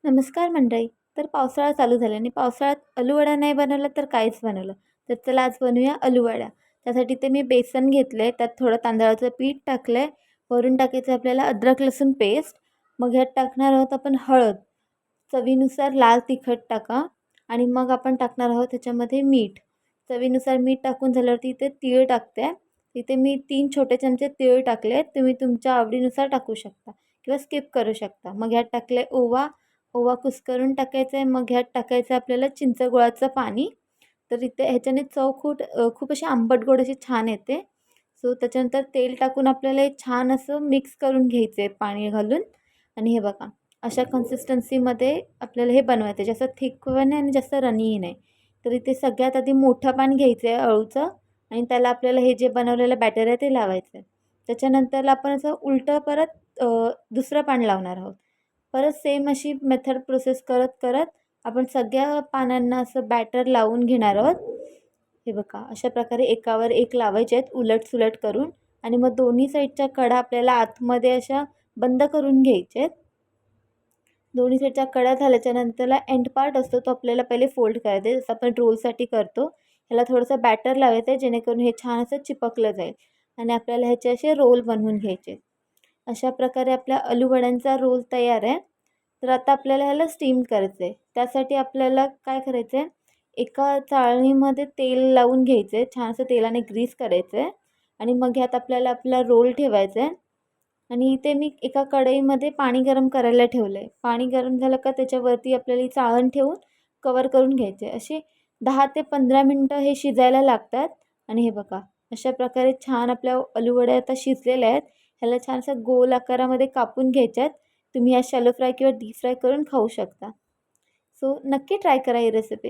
नमस्कार मंडळी. तर पावसाळा चालू झाला आणि पावसाळ्यात आलूवडा नाही बनवला तर काहीच बनवलं. तर चला आज बनवूया आलूवड्या. त्यासाठी ते मी बेसन घेतले, त्यात थोडं तांदळाचं पीठ टाकलंय, वरून टाकायचं आपल्याला अद्रक लसूण पेस्ट. मग ह्यात टाकणार आहोत आपण हळद, चवीनुसार लाल तिखट टाका आणि मग आपण टाकणार आहोत त्याच्यामध्ये मीठ. चवीनुसार मीठ टाकून झाल्यावरती इथे तीळ टाकते. इथे मी 3 छोटे चमचे तीळ टाकले. तुम्ही तुमच्या आवडीनुसार टाकू शकता किंवा स्किप करू शकता. मग ह्यात टाकले ओवा. ओवा कुस्करून टाकायचा आहे. मग ह्यात टाकायचं आहे आपल्याला चिंचगुळाचं पाणी. तर इथे ह्याच्याने चव खूप अशी आंबट गोड अशी छान येते. सो त्याच्यानंतर तेल टाकून आपल्याला हे छान असं मिक्स करून घ्यायचं आहे पाणी घालून. आणि हे बघा, अशा कन्सिस्टन्सीमध्ये आपल्याला हे बनवायचं आहे. जास्त थिक पण नाही आणि जास्त रनीही नाही. तर इथे सगळ्यात आधी मोठं पान घ्यायचं आहे अळूचं आणि त्याला आपल्याला हे जे बनवलेलं बॅटर आहे ते लावायचं आहे. त्याच्यानंतरला आपण असं उलटं परत दुसरं पान लावणार आहोत. परत सेम अशी मेथड प्रोसेस करत करत आपण सगळ्या पानांना असं बॅटर लावून घेणार आहोत. हे बघा, अशा प्रकारे एकावर एक लावायचे आहेत उलट-सुलट करून आणि मग दोन्ही साईडच्या कडा आपल्याला आतमध्ये अशा बंद करून घ्यायच्या आहेत. दोन्ही साईडच्या कडा झाल्याच्या नंतरला एंड पार्ट असतो तो आपल्याला पहिले फोल्ड करायचा आहे. जसं आपण रोलसाठी करतो. ह्याला थोडंसं बॅटर लावायचं आहे जेणेकरून हे छान असं चिपकलं जाईल आणि आपल्याला ह्याचे असे रोल बनवून घ्यायचे. अशा प्रकारे आपल्या आलूवड्यांचा रोल तयार आहे. तर आता आपल्याला ह्याला स्टीम करायचं आहे. त्यासाठी आपल्याला काय करायचं आहे, एका चाळणीमध्ये तेल लावून घ्यायचं आहे. छान असं तेलाने ग्रीस करायचं आहे आणि मग ह्यात आपल्याला आपला रोल ठेवायचा आहे आणि इथे मी एका कढईमध्ये पाणी गरम करायला ठेवलं आहे. पाणी गरम झालं का त्याच्यावरती आपल्याला ही चाळण ठेवून कवर करून घ्यायचे आहे. असे 10 ते 15 मिनटं हे शिजायला लागतात आणि हे बघा, अशा प्रकारे छान आपल्या आलूवड्या आता शिजलेल्या आहेत. ह्याला छान असं गोल आकारामध्ये कापून घ्यायच्या आहेत. तुम्ही या शॅलो फ्राय किंवा डीप फ्राय करून खाऊ शकता. सो नक्की ट्राय करा ही रेसिपी.